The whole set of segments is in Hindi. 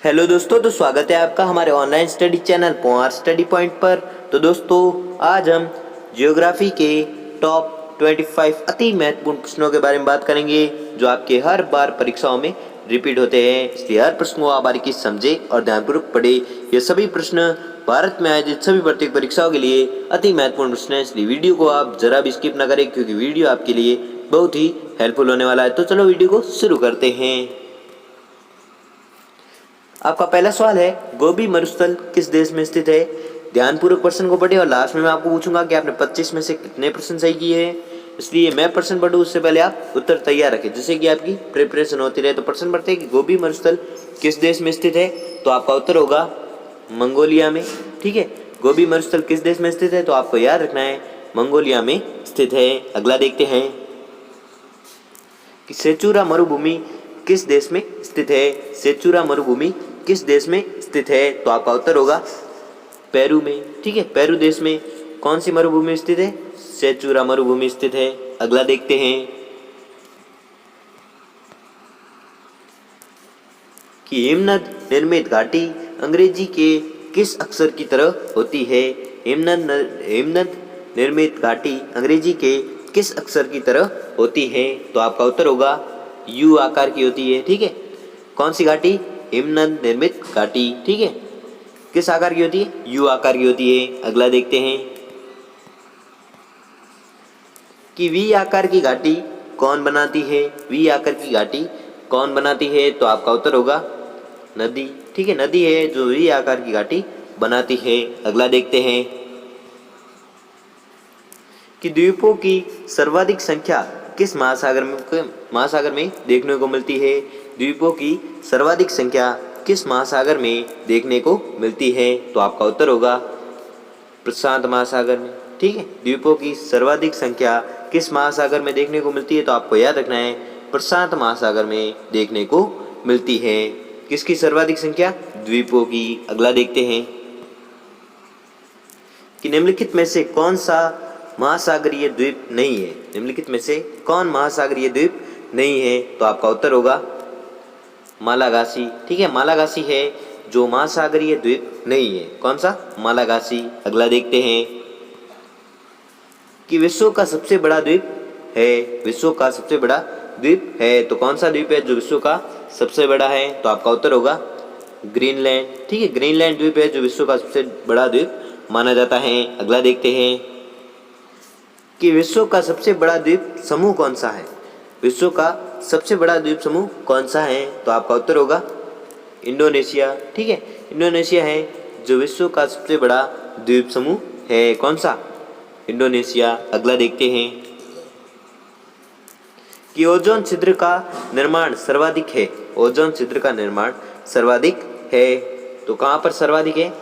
हेलो दोस्तों, तो स्वागत है आपका हमारे ऑनलाइन स्टडी चैनल पोआर स्टडी पॉइंट पर। तो दोस्तों, आज हम जियोग्राफी के टॉप 25 अति महत्वपूर्ण प्रश्नों के बारे में बात करेंगे जो आपके हर बार परीक्षाओं में रिपीट होते हैं। इसलिए हर प्रश्न को आप बारीकी से समझे और ध्यानपूर्वक पढ़े। ये सभी प्रश्न भारत में आयोजित सभी प्रत्येक परीक्षाओं के लिए अति महत्वपूर्ण प्रश्न है, इसलिए वीडियो को आप जरा भी स्किप न करें क्योंकि वीडियो आपके लिए बहुत ही हेल्पफुल होने वाला है। तो चलो वीडियो को शुरू करते हैं। आपका पहला सवाल है, गोबी मरुस्थल किस देश में स्थित है? ध्यानपूर्वक प्रश्न को पढ़े और लास्ट में मैं आपको पूछूंगा कि आपने 25 में से कितने प्रश्न सही किए हैं। इसलिए मैं प्रश्न पढ़ूं उससे पहले आप उत्तर तैयार रखें जिससे कि आपकी प्रिपरेशन होती रहे। तो प्रश्न पढ़ते हैं कि गोबी मरुस्थल किस देश में स्थित है? तो आपका उत्तर होगा मंगोलिया में। ठीक है, गोबी मरुस्थल किस देश में स्थित है? तो आपको याद रखना है मंगोलिया में स्थित है। अगला देखते हैं कि सेचुरा मरुभूमि किस देश में स्थित है? सेचुरा मरुभूमि किस देश में स्थित है? तो आपका उत्तर होगा पेरू में। ठीक है, पेरू देश में कौन सी मरुभूमि स्थित है? सेचुरा मरुभूमि स्थित है। अगला देखते हैं कि हिमनद निर्मित घाटी अंग्रेजी के किस अक्षर की तरह होती है? हिमनद निर्मित घाटी अंग्रेजी के किस अक्षर की तरह होती है? तो आपका उत्तर होगा यू आकार की होती है। ठीक है, कौन सी घाटी? हिमनद निर्मित घाटी। ठीक है, किस आकार की होती है? यू आकार की होती है। अगला देखते हैं कि वी आकार की घाटी कौन बनाती है? वी आकार की घाटी कौन बनाती है? तो आपका उत्तर होगा नदी। ठीक है, नदी है जो वी आकार की घाटी बनाती है। अगला देखते हैं कि द्वीपों की सर्वाधिक संख्या किस महासागर में देखने को मिलती है? द्वीपों की सर्वाधिक संख्या किस महासागर में देखने को मिलती है? तो आपका उत्तर होगा प्रशांत महासागर में। ठीक है, द्वीपों की सर्वाधिक संख्या किस महासागर में देखने को मिलती है? तो आपको याद रखना है प्रशांत महासागर में देखने को मिलती है। किसकी सर्वाधिक संख्या? द्वीपों की। अगला देखते हैं कि निम्नलिखित में से कौन सा महासागरीय द्वीप नहीं है? निम्नलिखित में से कौन महासागरीय द्वीप नहीं है? तो आपका उत्तर होगा मालागासी। ठीक है, मालागासी है जो महासागरीय द्वीप नहीं है। कौन सा? मालागासी। अगला देखते हैं कि विश्व का सबसे बड़ा द्वीप है। विश्व का सबसे बड़ा द्वीप है तो कौन सा द्वीप है जो विश्व का सबसे बड़ा है? तो आपका उत्तर होगा ग्रीनलैंड। ठीक है, ग्रीनलैंड द्वीप है जो विश्व का सबसे बड़ा द्वीप माना जाता है। अगला देखते हैं कि विश्व का सबसे बड़ा द्वीप समूह कौन सा है? विश्व का सबसे बड़ा द्वीप समूह कौन सा है? तो आपका उत्तर होगा इंडोनेशिया। ठीक है, इंडोनेशिया है जो विश्व का सबसे बड़ा द्वीप समूह है। कौन सा? इंडोनेशिया। अगला देखते हैं कि ओजोन छिद्र का निर्माण सर्वाधिक है। ओजोन छिद्र का निर्माण सर्वाधिक है तो कहाँ पर सर्वाधिक है?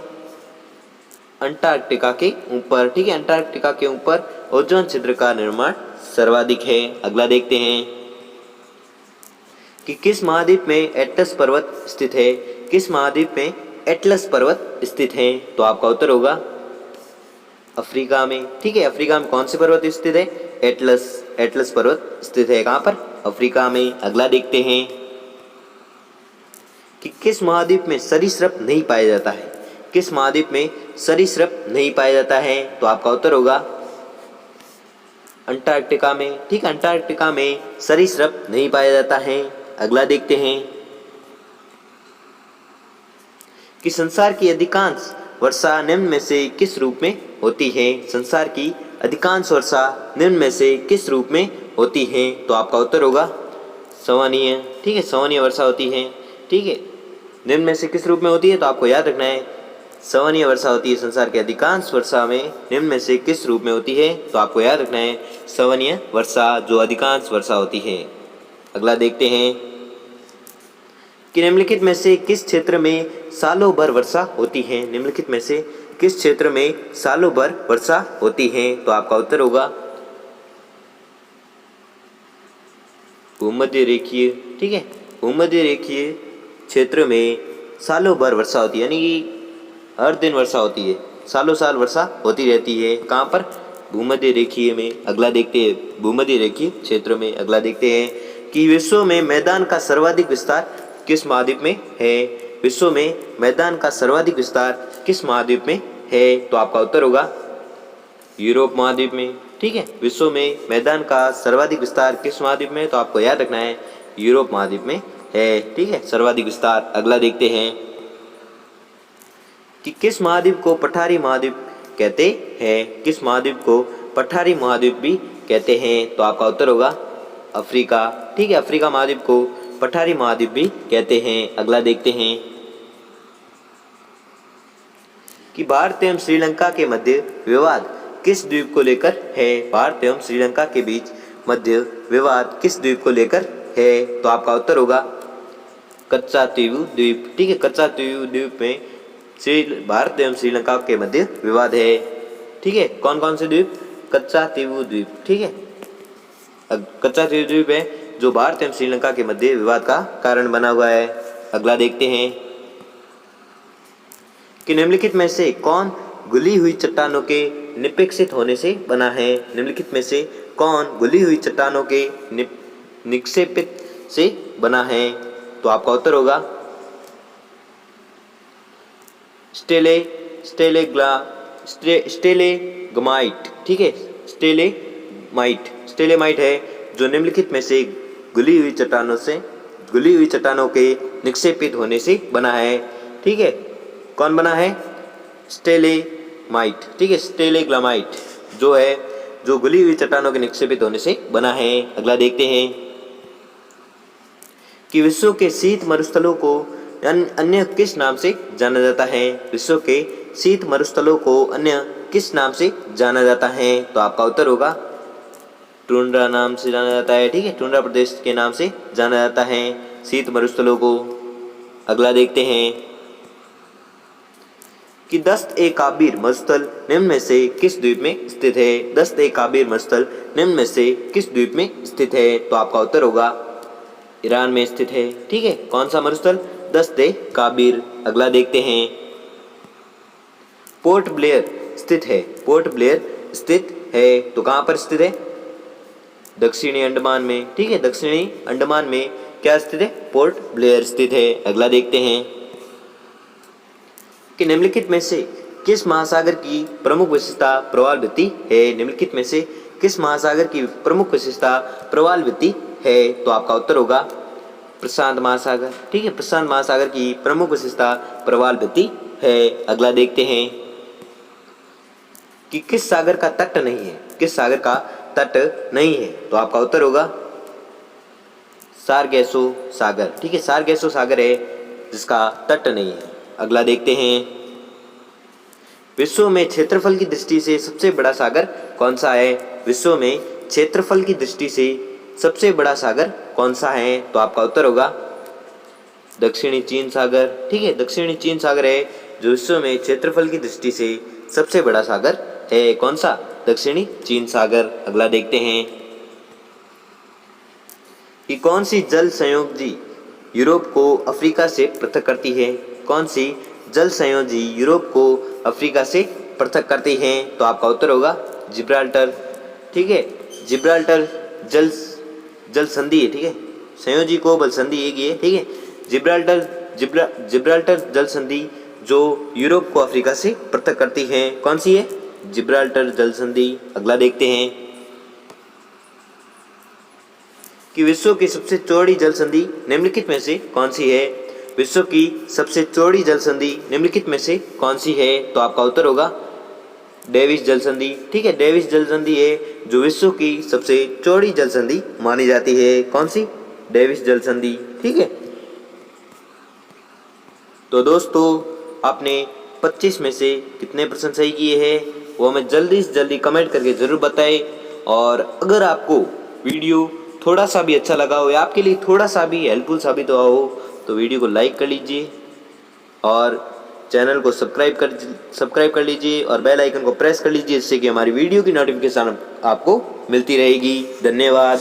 अंटार्कटिका के ऊपर। ठीक है, अंटार्कटिका के ऊपर ओजोन छिद्र का निर्माण सर्वाधिक है। अगला देखते हैं कि किस महाद्वीप में एटलस पर्वत स्थित है? किस महाद्वीप में एटलस पर्वत स्थित है? तो आपका उत्तर होगा अफ्रीका में। ठीक है, अफ्रीका में कौन से पर्वत स्थित है? एटलस पर्वत स्थित है। कहाँ पर? अफ्रीका में। अगला देखते हैं कि किस महाद्वीप में सरीसृप नहीं पाया जाता है? किस महाद्वीप में सरीसृप नहीं पाया जाता है? तो आपका उत्तर होगा अंटार्कटिका में। ठीक, अंटार्कटिका में सरीसृप नहीं पाया जाता है। अगला देखते हैं कि संसार की अधिकांश वर्षा निम्न में से किस रूप में होती है? संसार की अधिकांश वर्षा निम्न में से किस रूप में होती है? तो आपका उत्तर होगा संवहनीय। ठीक है, संवहनीय वर्षा होती है। ठीक है, निम्न में से किस रूप में होती है? तो आपको याद रखना है संवहनीय वर्षा होती है। संसार के अधिकांश वर्षा में निम्न में से किस रूप में होती है? तो आपको याद रखना है संवहनीय वर्षा जो अधिकांश वर्षा होती है। अगला देखते हैं कि निम्नलिखित में से किस क्षेत्र में सालों भर वर्षा होती है? निम्नलिखित में से किस क्षेत्र में सालों भर वर्षा होती है? तो आपका उत्तर होगा भूमध्य रेखीय। ठीक है, भूमध्य रेखीय क्षेत्र में सालों भर वर्षा होती है, यानी कि हर दिन वर्षा होती है, सालों साल वर्षा होती रहती है। कहाँ पर? भूमध्य रेखीय में। अगला देखते हैं भूमध्य रेखीय क्षेत्र में। अगला देखते हैं कि विश्व में मैदान का सर्वाधिक विस्तार किस महाद्वीप में है? विश्व में मैदान का सर्वाधिक विस्तार किस महाद्वीप में है? तो आपका उत्तर होगा यूरोप महाद्वीप में। ठीक है, विश्व में मैदान का सर्वाधिक विस्तार किस महाद्वीप में है? तो आपको याद रखना है यूरोप महाद्वीप में है। ठीक है, सर्वाधिक विस्तार। अगला देखते हैं कि किस महाद्वीप को पठारी महाद्वीप कहते हैं? किस महाद्वीप को पठारी महाद्वीप भी कहते हैं? तो आपका उत्तर होगा अफ्रीका। ठीक है, अफ्रीका महाद्वीप को पठारी महाद्वीप भी कहते हैं। अगला देखते हैं कि भारत एवं श्रीलंका के मध्य विवाद किस द्वीप को लेकर है? भारत एवं श्रीलंका के बीच मध्य विवाद किस द्वीप को लेकर है? तो आपका उत्तर होगा कच्चातीवु द्वीप। ठीक है, कच्चातीवु द्वीप में भारत एवं श्रीलंका के मध्य विवाद है। ठीक है, कौन कौन से द्वीप? कच्चातीवु द्वीप। ठीक है, कच्चातीवु द्वीप है जो भारत एवं श्रीलंका के मध्य विवाद का कारण बना हुआ है। अगला देखते हैं कि निम्नलिखित में से कौन गुली हुई चट्टानों के निपेक्षित होने से बना है? निम्नलिखित में से कौन गुली हुई चट्टानों के निक्षेपित से बना है? तो आपका उत्तर होगा स्टेलेग्माइट। ठीक है, स्टेलेमाइट है जो निम्नलिखित में से गुली हुई चट्टानों के निक्षेपित होने से बना है। ठीक है, कौन बना है? स्टेलेमाइट। ठीक है, स्टेलेग्माइट जो गुली हुई चट्टानों के निक्षेपित होने से बना है। अगला देखते हैं कि विश्व के शीत मरुस्थलों को अन्य किस नाम से जाना जाता है? विश्व के शीत मरुस्थलों को अन्य किस नाम से जाना जाता है? तो आपका उत्तर होगा टुंड्रा नाम से जाना जाता है। ठीक है, टुंड्रा प्रदेश के नाम से जाना जाता है शीत मरुस्थलों को। अगला देखते हैं कि दस्त-ए-काबिर मरुस्थल निम्न में से किस द्वीप में स्थित है? दस्त-ए-काबिर मरुस्थल निम्न में से किस द्वीप में स्थित है? तो आपका उत्तर होगा ईरान में स्थित है। ठीक है, कौन सा मरुस्थल? दस्त-ए-काबिर। अगला देखते हैं पोर्ट ब्लेयर स्थित है। पोर्ट ब्लेयर स्थित है तो कहाँ पर स्थित है? दक्षिणी अंडमान में। ठीक है, दक्षिणी अंडमान में क्या स्थित है? पोर्ट ब्लेयर स्थित है। अगला देखते हैं कि निम्नलिखित में से किस महासागर की प्रमुख विशेषता प्रवाल वृत्ति है? निम्नलिखित में से किस महासागर की प्रमुख विशेषता प्रवाल वृत्ति है? तो आपका उत्तर होगा प्रशांत महासागर। ठीक है, प्रशांत महासागर की प्रमुख विशेषता प्रवाल वृत्ति है। अगला देखते हैं कि किस सागर का तट नहीं है? किस सागर का तट नहीं है? तो आपका उत्तर होगा सारगैसो सागर। ठीक है, सारगैसो सागर है जिसका तट नहीं है। अगला देखते हैं विश्व में क्षेत्रफल की दृष्टि से सबसे बड़ा सागर कौन सा है? विश्व में क्षेत्रफल की दृष्टि से सबसे बड़ा सागर कौन सा है? तो आपका उत्तर होगा दक्षिणी चीन सागर। ठीक है, दक्षिणी चीन सागर है जो विश्व में क्षेत्रफल की दृष्टि से सबसे बड़ा सागर है। कौन सा? दक्षिणी चीन सागर। अगला देखते हैं कि कौन सी जल संयोजी यूरोप को अफ्रीका से पृथक करती है? कौन सी जल संयोजी यूरोप को अफ्रीका से पृथक करती हैं? तो आपका उत्तर होगा जिब्राल्टर। ठीक है, जिब्राल्टर जल संधि है। ठीक है, संयोजी को बल संधि एक ही है। ठीक है, जिब्राल्टर जल संधि जो यूरोप को अफ्रीका से पृथक करती है कौन सी है? जिब्राल्टर जल संधि। अगला देखते हैं कि विश्व की सबसे चौड़ी जल संधि निम्नलिखित में से कौन सी है? विश्व की सबसे चौड़ी जल संधि निम्नलिखित में से कौन सी है? तो आपका उत्तर होगा डेविस जल संधि। ठीक है, डेविस जल संधि है जो विश्व की सबसे चौड़ी जल संधि मानी जाती है। कौन सी? डेविस जल संधि। ठीक है, तो दोस्तों आपने 25 में से कितने प्रश्न सही किए हैं वो हमें जल्दी से जल्दी कमेंट करके ज़रूर बताएं। और अगर आपको वीडियो थोड़ा सा भी अच्छा लगा हो या आपके लिए थोड़ा सा भी हेल्पफुल साबित हुआ हो तो वीडियो को लाइक कर लीजिए और चैनल को सब्सक्राइब कर लीजिए और बेल आइकन को प्रेस कर लीजिए जिससे कि हमारी वीडियो की नोटिफिकेशन आपको मिलती रहेगी। धन्यवाद।